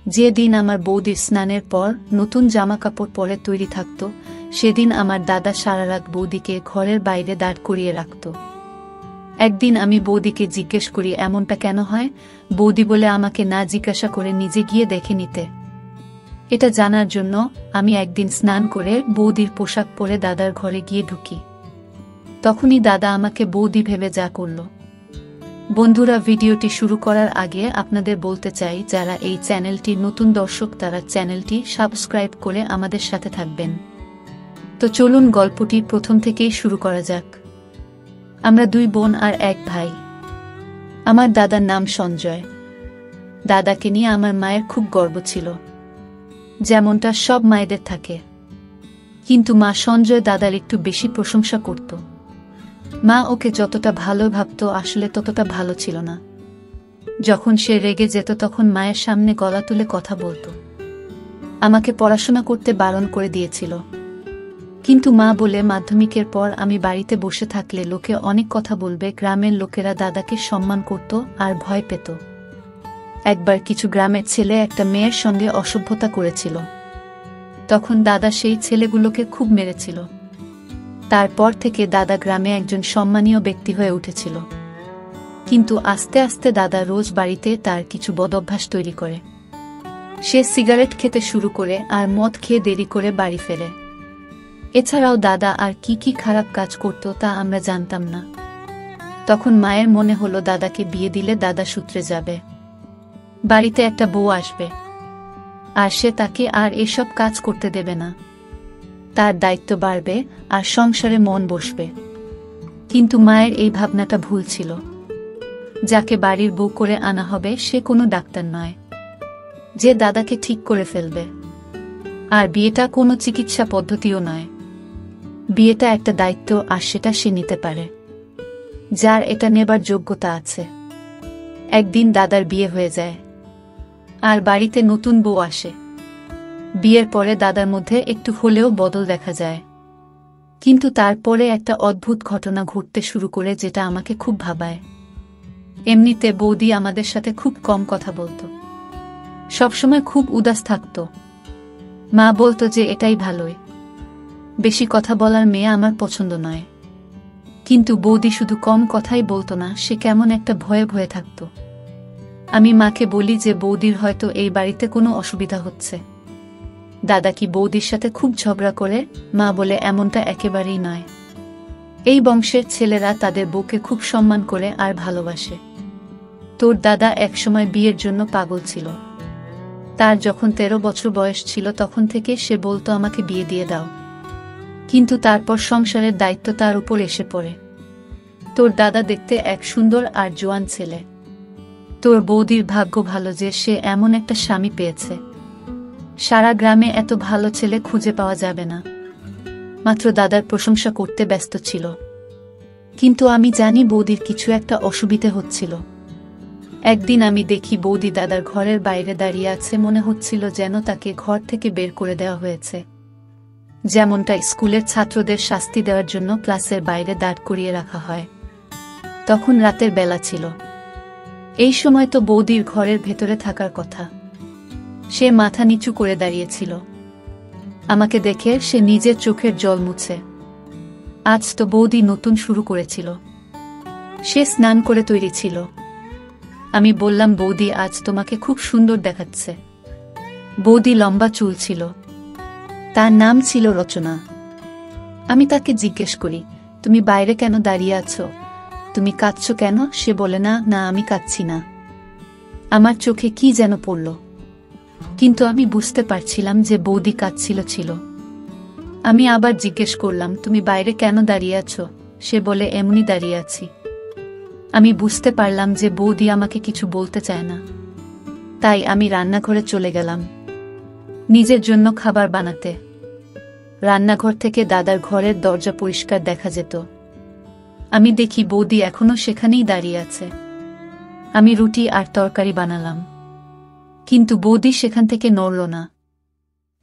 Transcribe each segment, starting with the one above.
যেদিন আমার বৌদির স্নানের পর নতুন জামা কাপড় পরে তৈরি থাকত, সেদিন আমার দাদা সারা রাত বৌদিকে ঘরের বাইরে দাঁড় করিয়ে রাখত। একদিন আমি বৌদিকে জিজ্ঞেস করি এমনটা কেন হয়। বৌদি বলে আমাকে না জিজ্ঞাসা করে নিজে গিয়ে দেখে নিতে। এটা জানার জন্য আমি একদিন স্নান করে বৌদির পোশাক পরে দাদার ঘরে গিয়ে ঢুকি। তখনই দাদা আমাকে বৌদি ভেবে যা করল। বন্ধুরা, ভিডিওটি শুরু করার আগে আপনাদের বলতে চাই, যারা এই চ্যানেলটির নতুন দর্শক তারা চ্যানেলটি সাবস্ক্রাইব করে আমাদের সাথে থাকবেন। তো চলুন গল্পটি প্রথম থেকেই শুরু করা যাক। আমরা 2 বোন আর 1 ভাই। আমার দাদার নাম সঞ্জয়। দাদাকে নিয়ে আমার মায়ের খুব গর্ব ছিল, যেমনটা সব মায়েদের থাকে। কিন্তু মা সঞ্জয় দাদার একটু বেশি প্রশংসা করত। মা ওকে যতটা ভালো ভাবত আসলে ততটা ভালো ছিল না। যখন সে রেগে যেত তখন মায়ের সামনে গলা তুলে কথা বলতো। আমাকে পড়াশোনা করতে বারণ করে দিয়েছিল, কিন্তু মা বলে মাধ্যমিকের পর আমি বাড়িতে বসে থাকলে লোকে অনেক কথা বলবে। গ্রামের লোকেরা দাদাকে সম্মান করত আর ভয় পেত। একবার কিছু গ্রামের ছেলে একটা মেয়ের সঙ্গে অসভ্যতা করেছিল। তখন দাদা সেই ছেলেগুলোকে খুব মেরেছিল। তারপর থেকে দাদা গ্রামে একজন সম্মানীয় ব্যক্তি হয়ে উঠেছিল। কিন্তু আস্তে আস্তে দাদা রোজ বাড়িতে তার কিছু বদঅভ্যাস তৈরি করে। সে সিগারেট খেতে শুরু করে আর মদ খেয়ে দেরি করে বাড়ি ফেরে। এছাড়াও দাদা আর কি কি খারাপ কাজ করত তা আমরা জানতাম না। তখন মায়ের মনে হলো দাদাকে বিয়ে দিলে দাদা সূত্রে যাবে, বাড়িতে একটা বউ আসবে, আর সে তাকে আর এসব কাজ করতে দেবে না। তার দায়িত্ব বাড়বে আর সংসারে মন বসবে। কিন্তু মায়ের এই ভাবনাটা ভুল ছিল। যাকে বাড়ির বউ করে আনা হবে সে কোনো ডাক্তার নয় যে দাদাকে ঠিক করে ফেলবে। আর বিয়েটা কোনো চিকিৎসা পদ্ধতিও নয়। বিয়েটা একটা দায়িত্ব, আর সেটা সে নিতে পারে যার এটা নেবার যোগ্যতা আছে। একদিন দাদার বিয়ে হয়ে যায় আর বাড়িতে নতুন বউ আসে। বিয়ের পরে দাদার মধ্যে একটু হলেও বদল দেখা যায়। কিন্তু তারপরে একটা অদ্ভুত ঘটনা ঘটতে শুরু করে, যেটা আমাকে খুব ভাবায়। এমনিতে বৌদি আমাদের সাথে খুব কম কথা বলতো, সবসময় খুব উদাস থাকত। মা বলতো যে এটাই ভালোই, বেশি কথা বলার মেয়ে আমার পছন্দ নয়। কিন্তু বৌদি শুধু কম কথাই বলতো না, সে কেমন একটা ভয়ে ভয়ে থাকত। আমি মাকে বলি যে বৌদির হয়তো এই বাড়িতে কোনো অসুবিধা হচ্ছে। দাদা কি বৌদির সাথে খুব ঝগড়া করে? মা বলে এমনটা একেবারেই নয়। এই বংশের ছেলেরা তাদের বউকে খুব সম্মান করে আর ভালোবাসে। তোর দাদা একসময় বিয়ের জন্য পাগল ছিল। তার যখন 13 বছর বয়স ছিল তখন থেকে সে বলতো আমাকে বিয়ে দিয়ে দাও। কিন্তু তারপর সংসারের দায়িত্ব তার উপর এসে পড়ে। তোর দাদা দেখতে এক সুন্দর আর জোয়ান ছেলে। তোর বৌদির ভাগ্য ভালো যে সে এমন একটা স্বামী পেয়েছে। সারা গ্রামে এত ভালো ছেলে খুঁজে পাওয়া যাবে না। মাত্র দাদার প্রশংসা করতে ব্যস্ত ছিল। কিন্তু আমি জানি বৌদির কিছু একটা অসুবিধে হচ্ছিল। একদিন আমি দেখি বৌদি দাদার ঘরের বাইরে দাঁড়িয়ে আছে। মনে হচ্ছিল যেন তাকে ঘর থেকে বের করে দেওয়া হয়েছে, যেমনটা স্কুলের ছাত্রদের শাস্তি দেওয়ার জন্য ক্লাসের বাইরে দাঁড় করিয়ে রাখা হয়। তখন রাতের বেলা ছিল। এই সময় তো বৌদির ঘরের ভেতরে থাকার কথা। সে মাথা নিচু করে দাঁড়িয়েছিল। আমাকে দেখে সে নিজের চোখের জল মুছে। আজ তো বৌদি নতুন শুরু করেছিল। সে স্নান করে তৈরি ছিল। আমি বললাম, বৌদি আজ তোমাকে খুব সুন্দর দেখাচ্ছে। বৌদি লম্বা চুল ছিল। তার নাম ছিল রচনা। আমি তাকে জিজ্ঞেস করি, তুমি বাইরে কেন দাঁড়িয়ে আছো? তুমি কাঁদছো কেন? সে বলে, না না, আমি কাঁদছি না। আমার চোখে কি যেন পড়ল, কিন্তু আমি বুঝতে পারছিলাম যে বৌদি কাঁদছিল। আমি আবার জিজ্ঞেস করলাম, তুমি বাইরে কেন দাঁড়িয়ে আছো? সে বলে, এমনি দাঁড়িয়ে আছি। আমি বুঝতে পারলাম যে বৌদি আমাকে কিছু বলতে চায় না। তাই আমি রান্নাঘরে চলে গেলাম নিজের জন্য খাবার বানাতে। রান্নাঘর থেকে দাদার ঘরের দরজা পরিষ্কার দেখা যেত। আমি দেখি বৌদি এখনো সেখানেই দাঁড়িয়ে আছে। আমি রুটি আর তরকারি বানালাম, কিন্তু বৌদি সেখান থেকে নড়ল না।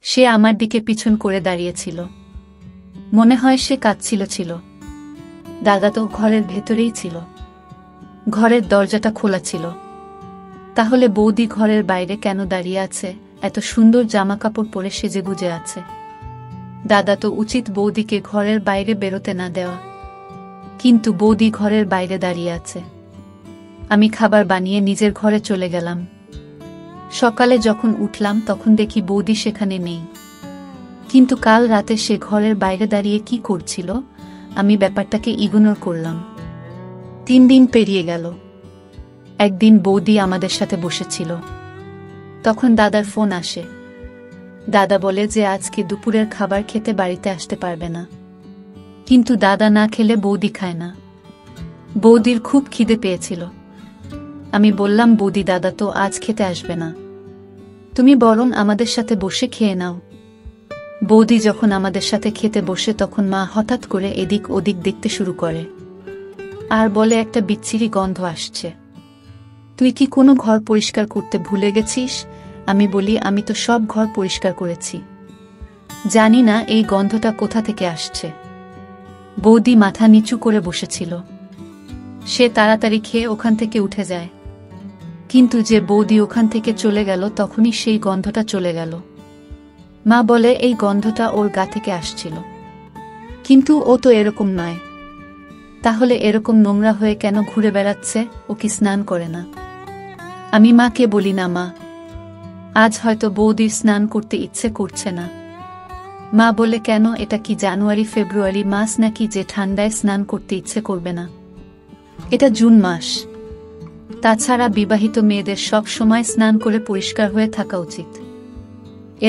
সে আমার দিকে পিছন করে দাঁড়িয়েছিল। মনে হয় সে কাঁদছিল। দাদা তো ঘরের ভেতরেই ছিল। ঘরের দরজাটা খোলা ছিল। তাহলে বৌদি ঘরের বাইরে কেন দাঁড়িয়ে আছে, এত সুন্দর জামাকাপড় পরে সেজেগুজে আছে? দাদা তো উচিত বৌদিকে ঘরের বাইরে বেরোতে না দেওয়া, কিন্তু বৌদি ঘরের বাইরে দাঁড়িয়ে আছে। আমি খাবার বানিয়ে নিজের ঘরে চলে গেলাম। সকালে যখন উঠলাম তখন দেখি বৌদি সেখানে নেই, কিন্তু কাল রাতে সে ঘরের বাইরে দাঁড়িয়ে কি করছিল আমি ব্যাপারটাকে ইগনোর করলাম। 3 দিন পেরিয়ে গেল। একদিন বৌদি আমাদের সাথে বসেছিল, তখন দাদার ফোন আসে। দাদা বলে যে আজকে দুপুরের খাবার খেতে বাড়িতে আসতে পারবে না, কিন্তু দাদা না খেলে বৌদি খায় না। বৌদির খুব খিদে পেয়েছিল। আমি বললাম, বৌদি দাদা তো আজ খেতে আসবে না, তুমি বরং আমাদের সাথে বসে খেয়ে নাও। বৌদি যখন আমাদের সাথে খেতে বসে তখন মা হঠাৎ করে এদিক ওদিক দেখতে শুরু করে আর বলে, একটা বিচ্ছিরি গন্ধ আসছে, তুই কি কোনো ঘর পরিষ্কার করতে ভুলে গেছিস? আমি বলি, আমি তো সব ঘর পরিষ্কার করেছি, জানি না এই গন্ধটা কোথা থেকে আসছে। বৌদি মাথা নিচু করে বসেছিল। সে তাড়াতাড়ি খেয়ে ওখান থেকে উঠে যায়, কিন্তু যে বৌদি ওখান থেকে চলে গেল তখনই সেই গন্ধটা চলে গেল। মা বলে, এই গন্ধটা ওর গা থেকে আসছিল, কিন্তু ও তো এরকম নয়, তাহলে এরকম নোংরা হয়ে কেন ঘুরে বেড়াচ্ছে? ও কি স্নান করে না? আমি মাকে বলি, না মা, আজ হয়তো বৌদির স্নান করতে ইচ্ছে করছে না। মা বলে, কেন? এটা কি জানুয়ারি ফেব্রুয়ারি মাস নাকি যে ঠান্ডায় স্নান করতে ইচ্ছে করবে না? এটা জুন মাস। তাছাড়া বিবাহিত মেয়েদের সব সময় স্নান করে পরিষ্কার হয়ে থাকা উচিত।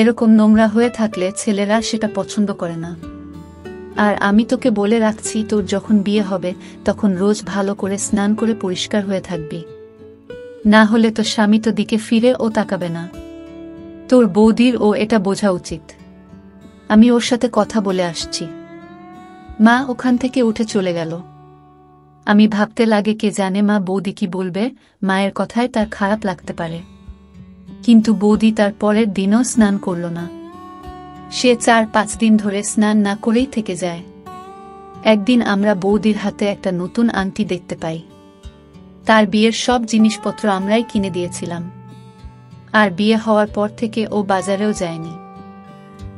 এরকম নোংরা হয়ে থাকলে ছেলেরা সেটা পছন্দ করে না। আর আমি তোকে বলে রাখছি, তোর যখন বিয়ে হবে তখন রোজ ভালো করে স্নান করে পরিষ্কার হয়ে থাকবি, না হলে তো স্বামী তো দিকে ফিরে ও তাকাবে না। তোর বৌদির ও এটা বোঝা উচিত। আমি ওর সাথে কথা বলে আসছি। মা ওখান থেকে উঠে চলে গেল। আমি ভাবতে লাগে, কে জানে মা বৌদি কি বলবে, মায়ের কথায় তার খারাপ লাগতে পারে। কিন্তু বৌদি তার পরের দিনও স্নান করল না। সে 4-5 দিন ধরে স্নান না করেই থেকে যায়। একদিন আমরা বৌদির হাতে একটা নতুন আংটি দেখতে পাই। তার বিয়ের সব জিনিসপত্র আমরাই কিনে দিয়েছিলাম, আর বিয়ে হওয়ার পর থেকে ও বাজারেও যায়নি।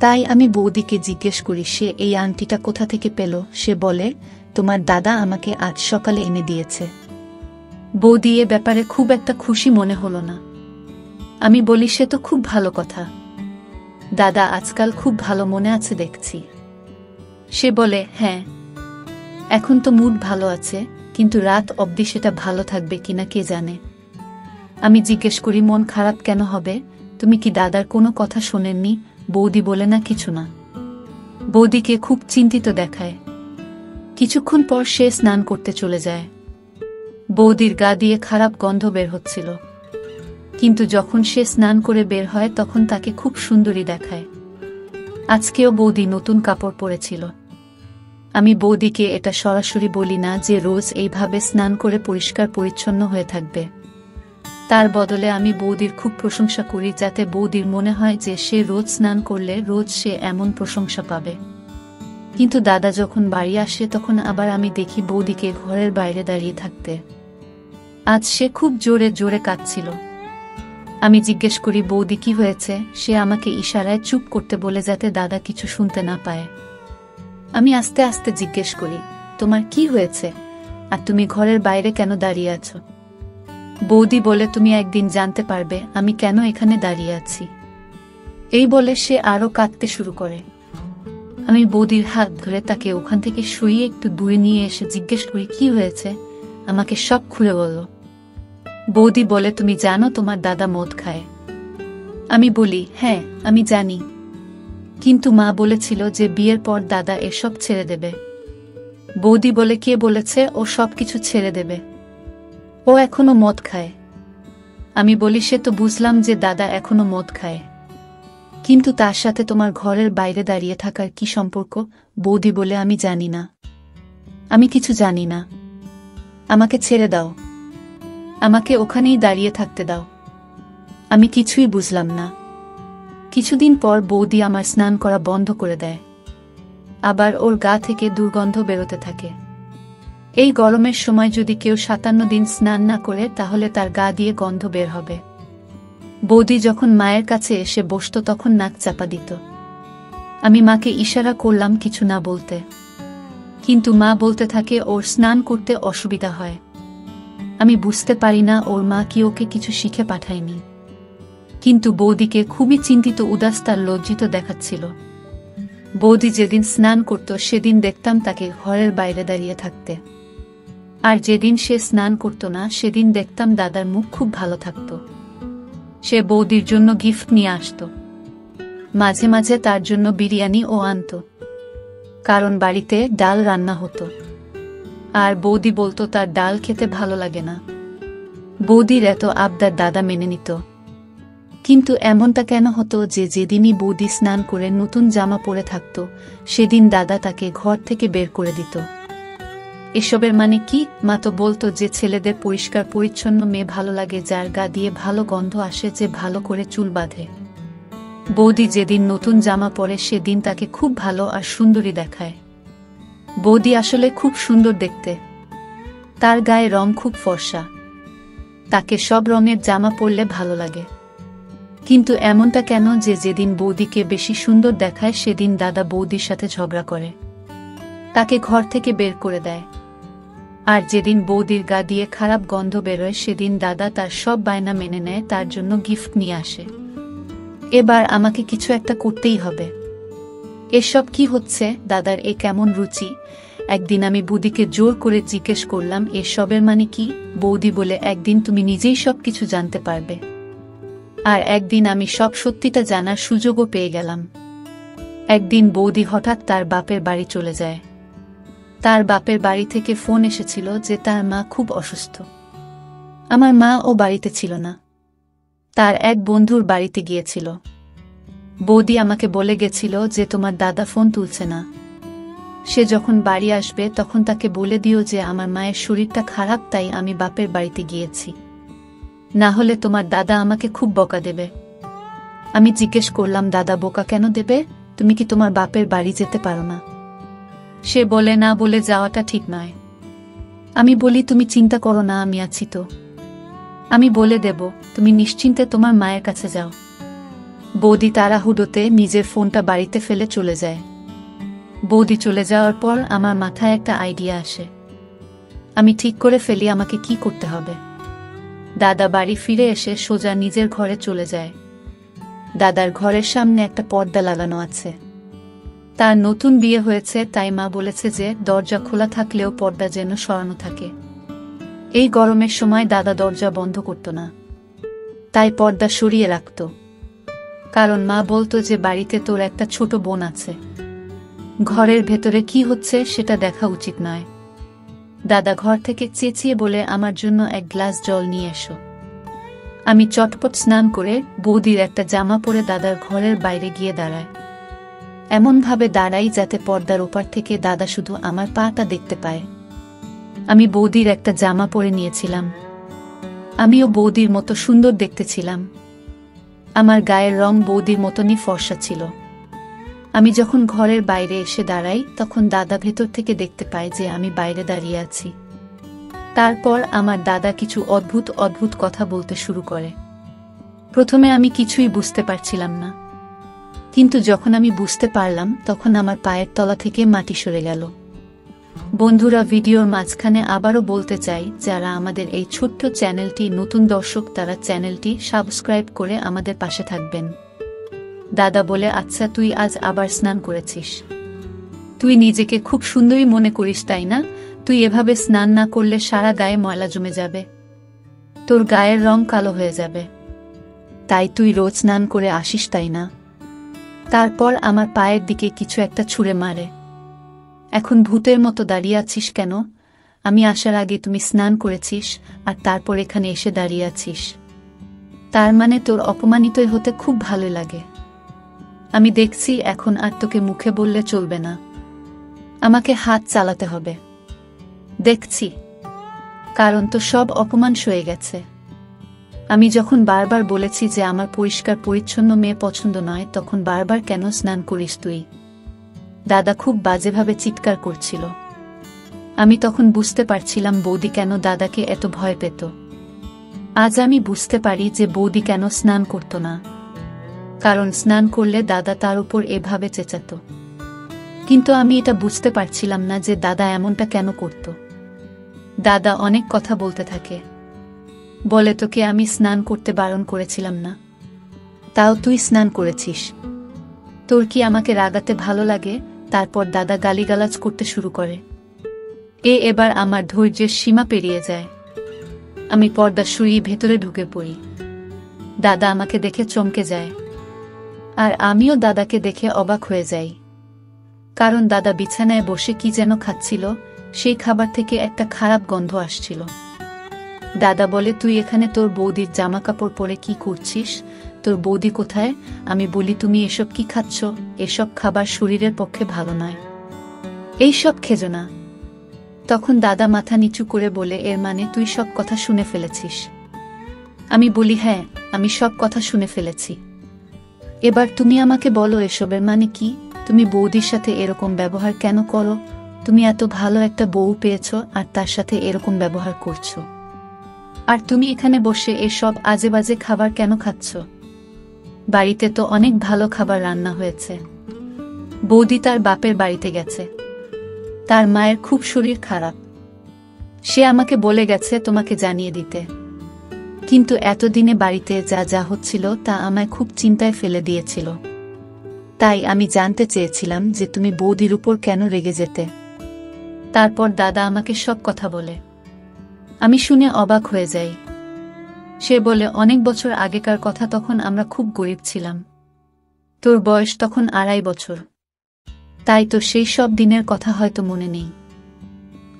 তাই আমি বৌদিকে জিজ্ঞেস করি, সে এই আংটিটা কোথা থেকে পেল? সে বলে, তোমার দাদা আমাকে আজ সকালে এনে দিয়েছে। বৌদি এ ব্যাপারে খুব একটা খুশি মনে হলো না। আমি বলি, সে তো খুব ভালো কথা, দাদা আজকাল খুব ভালো মনে আছে দেখছি। সে বলে, হ্যাঁ, এখন তো মুড ভালো আছে, কিন্তু রাত অবধি সেটা ভালো থাকবে কিনা কে জানে। আমি জিজ্ঞেস করি, মন খারাপ কেন হবে? তুমি কি দাদার কোনো কথা শোনেননি? বৌদি বলে, না, কিছু না। বৌদিকে খুব চিন্তিত দেখায়। কিছুক্ষণ পর সে স্নান করতে চলে যায়। বৌদির গা দিয়ে খারাপ গন্ধ বের হচ্ছিল, কিন্তু যখন সে স্নান করে বের হয় তখন তাকে খুব সুন্দরী দেখায়। আজকেও বৌদি নতুন কাপড় পরেছিল। আমি বৌদিকে এটা সরাসরি বলি না যে রোজ এইভাবে স্নান করে পরিষ্কার পরিচ্ছন্ন হয়ে থাকবে। তার বদলে আমি বৌদির খুব প্রশংসা করি, যাতে বৌদির মনে হয় যে সে রোজ স্নান করলে রোজ সে এমন প্রশংসা পাবে। কিন্তু দাদা যখন বাড়ি আসে তখন আবার আমি দেখি বৌদিকে ঘরের বাইরে দাঁড়িয়ে থাকতে। আজ সে খুব জোরে জোরে কাঁদছিল। আমি জিজ্ঞেস করি, বৌদি কি হয়েছে? সে আমাকে ইশারায় চুপ করতে বলে, যাতে দাদা কিছু শুনতে না পায়। আমি আস্তে আস্তে জিজ্ঞেস করি, তোমার কি হয়েছে, আর তুমি ঘরের বাইরে কেন দাঁড়িয়ে আছো? বৌদি বলে, তুমি একদিন জানতে পারবে আমি কেন এখানে দাঁড়িয়ে আছি। এই বলে সে আরো কাঁদতে শুরু করে। আমি বৌদির হাত ধরে তাকে ওখান থেকে শুইয়ে একটু দূরে নিয়ে এসে জিজ্ঞেস করি, কি হয়েছে, আমাকে সব খুলে বলো। বৌদি বলে, তুমি জানো তোমার দাদা মদ খায়? আমি বলি, হ্যাঁ আমি জানি, কিন্তু মা বলেছিল যে বিয়ের পর দাদা এসব ছেড়ে দেবে। বৌদি বলে, কে বলেছে ও সব কিছু ছেড়ে দেবে? ও এখনো মদ খায়। আমি বলি, সে তো বুঝলাম যে দাদা এখনো মদ খায়, কিন্তু তার সাথে তোমার ঘরের বাইরে দাঁড়িয়ে থাকার কি সম্পর্ক? বৌদি বলে, আমি জানি না, আমি কিছু জানি না, আমাকে ছেড়ে দাও, আমাকে ওখানেই দাঁড়িয়ে থাকতে দাও। আমি কিছুই বুঝলাম না। কিছুদিন পর বৌদি আমার স্নান করা বন্ধ করে দেয়, আবার ওর গা থেকে দুর্গন্ধ বেরোতে থাকে। এই গরমের সময় যদি কেউ 57 দিন স্নান না করে তাহলে তার গা দিয়ে গন্ধ বের হবে। বৌদি যখন মায়ের কাছে এসে বসত তখন নাক চাপা দিত। আমি মাকে ইশারা করলাম কিছু না বলতে, কিন্তু মা বলতে থাকে ওর স্নান করতে অসুবিধা হয়। আমি বুঝতে পারি না ওর মা কি ওকে কিছু শিখে পাঠায়নি, কিন্তু বৌদিকে খুবই চিন্তিত, উদাস, তার লজ্জিত দেখাচ্ছিল। বৌদি যেদিন স্নান করত সেদিন দেখতাম তাকে ঘরের বাইরে দাঁড়িয়ে থাকতে, আর যেদিন সে স্নান করত না সেদিন দেখতাম দাদার মুখ খুব ভালো থাকত। সে বৌদির জন্য গিফট নিয়ে আসত, মাঝে মাঝে তার জন্য বিরিয়ানিও আনত, কারণ বাড়িতে ডাল রান্না হতো, আর বৌদি বলতো তার ডাল খেতে ভালো লাগে না। বৌদির এত আবদার দাদা মেনে নিত, কিন্তু এমনটা কেন হতো যে যেদিনই বৌদি স্নান করে নতুন জামা পরে থাকত সেদিন দাদা তাকে ঘর থেকে বের করে দিত। এসবের মানে কি? মা তো বলতো যে ছেলেদের পরিষ্কার পরিচ্ছন্ন মেয়ে ভালো লাগে, যার গা দিয়ে ভালো গন্ধ আসে, যে ভালো করে চুল বাঁধে। বৌদি যেদিন নতুন জামা পরে সেদিন তাকে খুব ভালো আর সুন্দরী দেখায়। বৌদি আসলে খুব সুন্দর দেখতে, তার গায়ে রং খুব ফর্সা, তাকে সব রঙের জামা পরলে ভালো লাগে। কিন্তু এমনটা কেন যে যেদিন বৌদিকে বেশি সুন্দর দেখায় সেদিন দাদা বৌদির সাথে ঝগড়া করে, তাকে ঘর থেকে বের করে দেয়। আর যেদিন বৌদির গা দিয়ে খারাপ গন্ধ বেরোয় সেদিন দাদা তার সব বায়না মেনে নেয়, তার জন্য গিফট নিয়ে আসে। এবার আমাকে কিছু একটা করতেই হবে। এসব কি হচ্ছে? দাদার এ কেমন রুচি? একদিন আমি বৌদিকে জোর করে জিজ্ঞেস করলাম, এসবের মানে কি? বৌদি বলে, একদিন তুমি নিজেই সব কিছু জানতে পারবে। আর একদিন আমি সব সত্যিটা জানার সুযোগও পেয়ে গেলাম। একদিন বৌদি হঠাৎ তার বাপের বাড়ি চলে যায়। তার বাপের বাড়ি থেকে ফোন এসেছিল যে তার মা খুব অসুস্থ। আমার মা ও বাড়িতে ছিল না, তার এক বন্ধুর বাড়িতে গিয়েছিল। বৌদি আমাকে বলে গেছিল যে তোমার দাদা ফোন তুলছে না, সে যখন বাড়ি আসবে তখন তাকে বলে দিও যে আমার মায়ের শরীরটা খারাপ, তাই আমি বাপের বাড়িতে গিয়েছি, না হলে তোমার দাদা আমাকে খুব বকা দেবে। আমি জিজ্ঞেস করলাম, দাদা বোকা কেন দেবে? তুমি কি তোমার বাপের বাড়ি যেতে পারো না? সে বলে, না, বলে যাওয়াটা ঠিক নয়। আমি বলি, তুমি চিন্তা করো না, আমি আছি তো, আমি বলে দেব, তুমি নিশ্চিন্তে তোমার মায়ের কাছে যাও। বৌদি তাড়াহুড়োতে নিজের ফোনটা বাড়িতে ফেলে চলে যায়। বৌদি চলে যাওয়ার পর আমার মাথায় একটা আইডিয়া আসে। আমি ঠিক করে ফেলি আমাকে কি করতে হবে। দাদা বাড়ি ফিরে এসে সোজা নিজের ঘরে চলে যায়। দাদার ঘরের সামনে একটা পর্দা লাগানো আছে। তার নতুন বিয়ে হয়েছে, তাই মা বলেছে যে দরজা খোলা থাকলেও পর্দা যেন সরানো থাকে। এই গরমের সময় দাদা দরজা বন্ধ করত না, তাই পর্দা সরিয়ে রাখত, কারণ মা বলতো যে বাড়িতে তোর একটা ছোট বোন আছে, ঘরের ভেতরে কি হচ্ছে সেটা দেখা উচিত নয়। দাদা ঘর থেকে চেঁচিয়ে বলে, আমার জন্য এক গ্লাস জল নিয়ে এসো। আমি চটপট স্নান করে বৌদির একটা জামা পরে দাদার ঘরের বাইরে গিয়ে দাঁড়ায়। এমনভাবে দাঁড়াই যাতে পর্দার ওপার থেকে দাদা শুধু আমার পাটা দেখতে পায়। আমি বৌদির একটা জামা পরে নিয়েছিলাম, আমিও বৌদির মতো সুন্দর দেখতে ছিলাম। আমার গায়ের রং বৌদির মতনই ফর্সা ছিল। আমি যখন ঘরের বাইরে এসে দাঁড়াই তখন দাদা ভেতর থেকে দেখতে পায় যে আমি বাইরে দাঁড়িয়ে আছি। তারপর আমার দাদা কিছু অদ্ভুত অদ্ভুত কথা বলতে শুরু করে। প্রথমে আমি কিছুই বুঝতে পারছিলাম না, কিন্তু যখন আমি বুঝতে পারলাম তখন আমার পায়ের তলা থেকে মাটি সরে গেল। বন্ধুরা, ভিডিওর মাঝখানে আবারও বলতে চাই, যারা আমাদের এই ছোট্ট চ্যানেলটি নতুন দর্শক তারা চ্যানেলটি সাবস্ক্রাইব করে আমাদের পাশে থাকবেন। দাদা বলে, আচ্ছা তুই আজ আবার স্নান করেছিস, তুই নিজেকে খুব সুন্দরী মনে করিস তাই না? তুই এভাবে স্নান না করলে সারা গায়ে ময়লা জমে যাবে, তোর গায়ের রং কালো হয়ে যাবে, তাই তুই রোজ স্নান করে আসিস তাই না? তারপর আমার পায়ের দিকে কিছু একটা ছুঁড়ে মারে। এখন ভূতের মতো দাঁড়িয়ে আছিস কেন? আমি আসার আগে তুমি স্নান করেছিস আর তারপর এখানে এসে দাঁড়িয়ে আছিস, তার মানে তোর অপমানিতই হতে খুব ভালো লাগে। আমি দেখছি এখন আর তোকে মুখে বললে চলবে না, আমাকে হাত চালাতে হবে। দেখছি, কারণ তো সব অপমান সয়ে গেছে। আমি যখন বারবার বলেছি যে আমার পরিষ্কার পরিচ্ছন্ন মেয়ে পছন্দ নয়, তখন বারবার কেন স্নান করিস তুই? দাদা খুব বাজেভাবে চিৎকার করছিল। আমি তখন বুঝতে পারছিলাম বৌদি কেন দাদাকে এত ভয় পেত। আজ আমি বুঝতে পারি যে বৌদি কেন স্নান করত না, কারণ স্নান করলে দাদা তার উপর এভাবে চেঁচাত। কিন্তু আমি এটা বুঝতে পারছিলাম না যে দাদা এমনটা কেন করত। দাদা অনেক কথা বলতে থাকে, বলে তোকে আমি স্নান করতে বারণ করেছিলাম না, তাও তুই স্নান করেছিস, তোর কি আমাকে রাগাতে ভালো লাগে। তারপর দাদা গালিগালাজ করতে শুরু করে। এবার আমার ধৈর্যের সীমা পেরিয়ে যায়। আমি পর্দা সরিয়ে ভেতরে ঢুকে পড়ি। দাদা আমাকে দেখে চমকে যায়, আর আমিও দাদাকে দেখে অবাক হয়ে যাই, কারণ দাদা বিছানায় বসে কি যেন খাচ্ছিল, সেই খাবার থেকে একটা খারাপ গন্ধ আসছিল। দাদা বলে, তুই এখানে তোর বৌদির জামা কাপড় পরে কি করছিস? তোর বৌদি কোথায়? আমি বলি, তুমি এসব কি খাচ্ছ? এসব খাবার শরীরের পক্ষে ভালো নয়, এইসব খেজো না। তখন দাদা মাথা নিচু করে বলে, এর মানে তুই সব কথা শুনে ফেলেছিস? আমি বলি, হ্যাঁ, আমি সব কথা শুনে ফেলেছি। এবার তুমি আমাকে বলো এসবের মানে কি? তুমি বৌদির সাথে এরকম ব্যবহার কেন করো? তুমি এত ভালো একটা বউ পেয়েছো আর তার সাথে এরকম ব্যবহার করছো, আর তুমি এখানে বসে এসব আজে বাজে খাবার কেন খাচ্ছ? বাড়িতে তো অনেক ভালো খাবার রান্না হয়েছে। বৌদি তার বাপের বাড়িতে গেছে, তার মায়ের খুব শরীর খারাপ, সে আমাকে বলে গেছে তোমাকে জানিয়ে দিতে। কিন্তু এতদিনে বাড়িতে যা যা হচ্ছিল তা আমায় খুব চিন্তায় ফেলে দিয়েছিল। তাই আমি জানতে চেয়েছিলাম যে তুমি বৌদির উপর কেন রেগে যেতে। তারপর দাদা আমাকে সব কথা বলে। আমি শুনে অবাক হয়ে যাই। সে বলে, অনেক বছর আগেকার কথা, তখন আমরা খুব গরিব ছিলাম। তোর বয়স তখন 2.5 বছর, তাই তো সেই সব দিনের কথা হয়তো মনে নেই।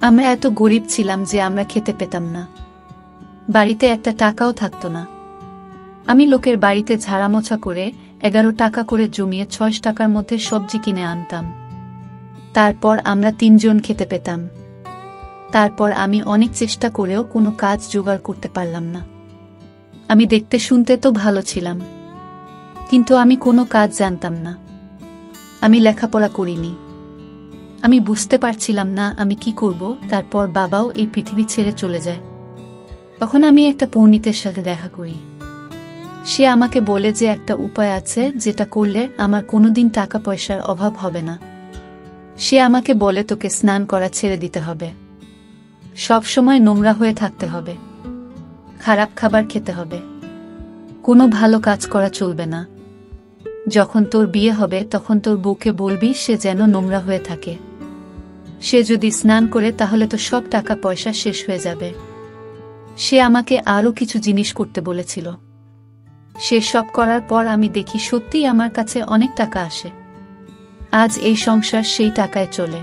আমরা এত গরিব ছিলাম যে আমরা খেতে পেতাম না, বাড়িতে একটা টাকাও থাকতো না। আমি লোকের বাড়িতে ঝাড়ামোছা করে 11 টাকা করে জমিয়ে 6 টাকার মধ্যে সবজি কিনে আনতাম। তারপর আমরা 3 জন খেতে পেতাম। তারপর আমি অনেক চেষ্টা করেও কোনো কাজ জোগাড় করতে পারলাম না। আমি দেখতে শুনতে তো ভালো ছিলাম, কিন্তু আমি কোনো কাজ জানতাম না। আমি লেখাপড়া করিনি। আমি বুঝতে পারছিলাম না আমি কি করব। তারপর বাবাও এই পৃথিবী ছেড়ে চলে যায়। তখন আমি একটা পণ্ডিতের সাথে দেখা করি। সে আমাকে বলে যে একটা উপায় আছে যেটা করলে আমার কোনোদিন টাকা পয়সার অভাব হবে না। সে আমাকে বলে, তোকে স্নান করা ছেড়ে দিতে হবে, সব সময় নোংরা হয়ে থাকতে হবে, খারাপ খাবার খেতে হবে, কোনো ভালো কাজ করা চলবে না। যখন তোর বিয়ে হবে তখন তোর বউকে বলবি সে যেন নোংরা হয়ে থাকে। সে যদি স্নান করে তাহলে তো সব টাকা পয়সা শেষ হয়ে যাবে। সে আমাকে আরও কিছু জিনিস করতে বলেছিল। সে সব করার পর আমি দেখি সত্যিই আমার কাছে অনেক টাকা আসে। আজ এই সংসার সেই টাকায় চলে।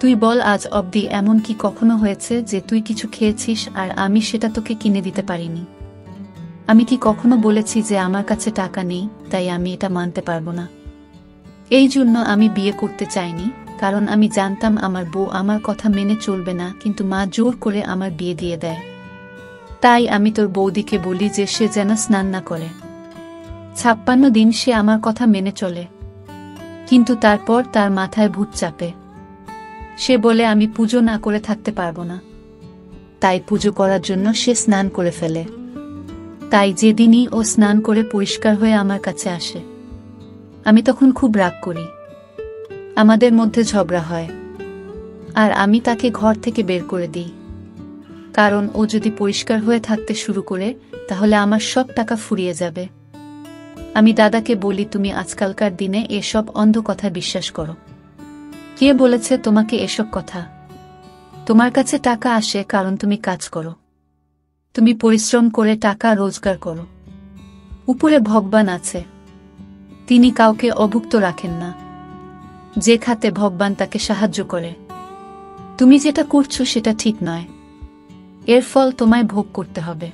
তুই বল, আজ অবধি এমন কি কখনো হয়েছে যে তুই কিছু খেয়েছিস আর আমি সেটা তোকে কিনে দিতে পারিনি? আমি কি কখনো বলেছি যে আমার কাছে টাকা নেই, তাই আমি এটা মানতে পারবো না? এই জন্য আমি বিয়ে করতে চাইনি, কারণ আমি জানতাম আমার বউ আমার কথা মেনে চলবে না, কিন্তু মা জোর করে আমার বিয়ে দিয়ে দেয়। তাই আমি তোর বৌদিকে বলি যে সে যেন স্নান না করে। 56 দিন সে আমার কথা মেনে চলে, কিন্তু তারপর তার মাথায় ভূত চাপে। সে বলে আমি পুজো না করে থাকতে পারবো না। তাই পুজো করার জন্য সে স্নান করে ফেলে। তাই যেদিনই ও স্নান করে পরিষ্কার হয়ে আমার কাছে আসে, আমি তখন খুব রাগ করি। আমাদের মধ্যে ঝগড়া হয়, আর আমি তাকে ঘর থেকে বের করে দিই, কারণ ও যদি পরিষ্কার হয়ে থাকতে শুরু করে তাহলে আমার সব টাকা ফুরিয়ে যাবে। আমি দাদাকে বলি, তুমি আজকালকার দিনে এসব অন্ধ কথা বিশ্বাস করো? কে বলেছে তোমাকে এসব কথা? তোমার কাছে টাকা আসে কারণ তুমি কাজ করো, তুমি পরিশ্রম করে টাকা রোজগার করো। উপরে ভগবান আছে, তিনি কাউকে অভুক্ত রাখেন না। যে খাতে ভগবান তাকে সাহায্য করে। তুমি যেটা করছো সেটা ঠিক নয়, এর ফল তোমায় ভোগ করতে হবে।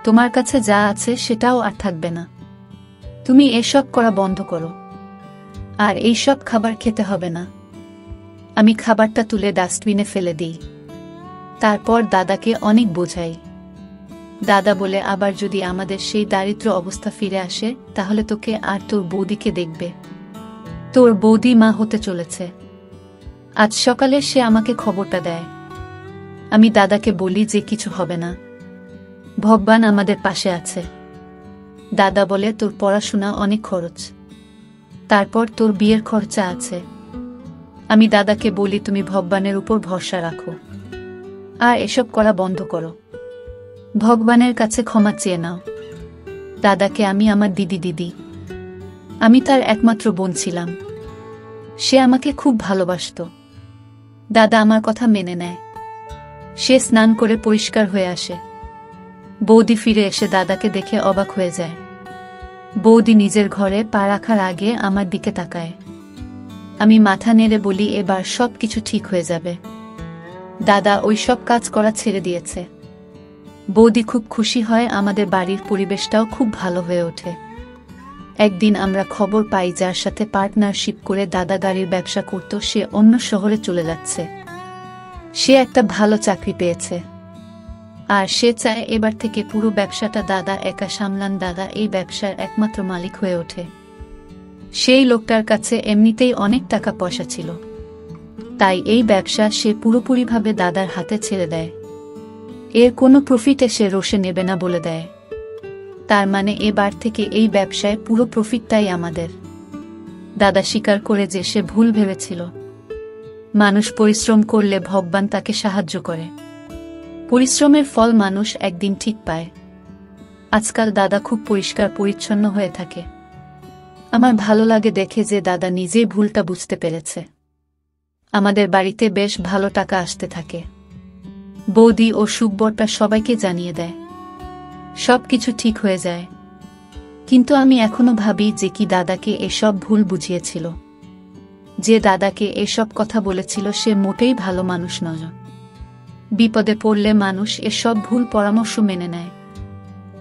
তোমার কাছে যা আছে সেটাও আর থাকবে না। তুমি এসব করা বন্ধ করো, আর এইসব খাবার খেতে হবে না। আমি খাবারটা তুলে ডাস্টবিনে ফেলে দিই। তারপর দাদাকে অনেক বোঝাই। দাদা বলে, আবার যদি আমাদের সেই দারিদ্র অবস্থা ফিরে আসে তাহলে তোকে আর তোর বৌদিকে দেখবে। তোর বৌদি মা হতে চলেছে। আজ সকালে সে আমাকে খবরটা দেয়। আমি দাদাকে বলি যে কিছু হবে না, ভগবান আমাদের পাশে আছে। দাদা বলে তোর পড়াশোনা অনেক খরচ, তারপর তোর বিয়ের খরচা আছে। আমি দাদাকে বলি তুমি ভগবানের উপর ভরসা রাখো আর এসব করা বন্ধ করো, ভগবানের কাছে ক্ষমা চেয়ে নাও। দাদাকে আমি আমার দিদি, আমি তার একমাত্র বোন ছিলাম। সে আমাকে খুব ভালোবাসতো। দাদা আমার কথা মেনে নেয়। সে স্নান করে পরিষ্কার হয়ে আসে। বৌদি ফিরে এসে দাদাকে দেখে অবাক হয়ে যায়। বৌদি নিজের ঘরে পা রাখার আগে আমার দিকে তাকায়। আমি মাথা নেড়ে বলি এবার সব কিছু ঠিক হয়ে যাবে। দাদা ওই সব কাজ করা ছেড়ে দিয়েছে। বৌদি খুব খুশি হয়, আমাদের বাড়ির পরিবেশটাও খুব ভালো হয়ে ওঠে। একদিন আমরা খবর পাই যার সাথে পার্টনারশিপ করে দাদা গাড়ির ব্যবসা করত সে অন্য শহরে চলে যাচ্ছে। সে একটা ভালো চাকরি পেয়েছে আর সে চায় এবার থেকে পুরো ব্যবসাটা দাদা একা সামলান। দাদা এই ব্যবসার একমাত্র মালিক হয়ে ওঠে। সেই লোকটার কাছে এমনিতেই অনেক টাকা পয়সা ছিল, তাই এই ব্যবসা সে পুরোপুরিভাবে দাদার হাতে ছেড়ে দেয়। এর কোনো প্রফিটে সে রোষে নেবে না বলে দেয়। তার মানে এবার থেকে এই ব্যবসায় পুরো প্রফিটটাই আমাদের। দাদা স্বীকার করে যে সে ভুল ভেবেছিল। মানুষ পরিশ্রম করলে ভগবান তাকে সাহায্য করে। পরিশ্রমের ফল মানুষ একদিন ঠিক পায়। আজকাল দাদা খুব পরিষ্কার পরিচ্ছন্ন হয়ে থাকে। আমার ভালো লাগে দেখে যে দাদা নিজেই ভুলটা বুঝতে পেরেছে। আমাদের বাড়িতে বেশ ভালো টাকা আসতে থাকে। বৌদি ও সুখবরটা সবাইকে জানিয়ে দেয়। সব কিছু ঠিক হয়ে যায়। কিন্তু আমি এখনো ভাবি যে কি দাদাকে এসব ভুল বুঝিয়েছিল। যে দাদাকে এসব কথা বলেছিল সে মোটেই ভালো মানুষ নয়। বিপদে পড়লে মানুষ এসব ভুল পরামর্শ মেনে নেয়,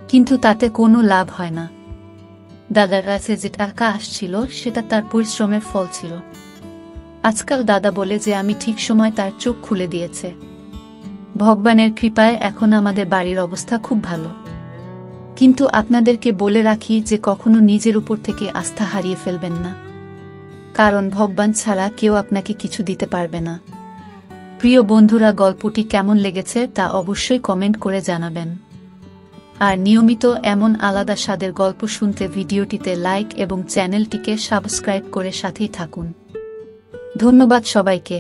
কিন্তু তাতে কোনো লাভ হয় না। দাদার কাছে যে টাকা আসছিল সেটা তার পরিশ্রমের ফল ছিল। আজকাল দাদা বলে যে আমি ঠিক সময় তার চোখ খুলে দিয়েছে। ভগবানের কৃপায় এখন আমাদের বাড়ির অবস্থা খুব ভালো। কিন্তু আপনাদেরকে বলে রাখি যে কখনো নিজের উপর থেকে আস্থা হারিয়ে ফেলবেন না, কারণ ভগবান ছাড়া কেউ আপনাকে কিছু দিতে পারবে না। প্রিয় বন্ধুরা, গল্পটি কেমন লেগেছে তা অবশ্যই কমেন্ট করে জানাবেন। আর নিয়মিত এমন আলাদা স্বাদের গল্প শুনতে ভিডিওটিতে লাইক এবং চ্যানেলটিকে সাবস্ক্রাইব করে সাথেই থাকুন। ধন্যবাদ সবাইকে।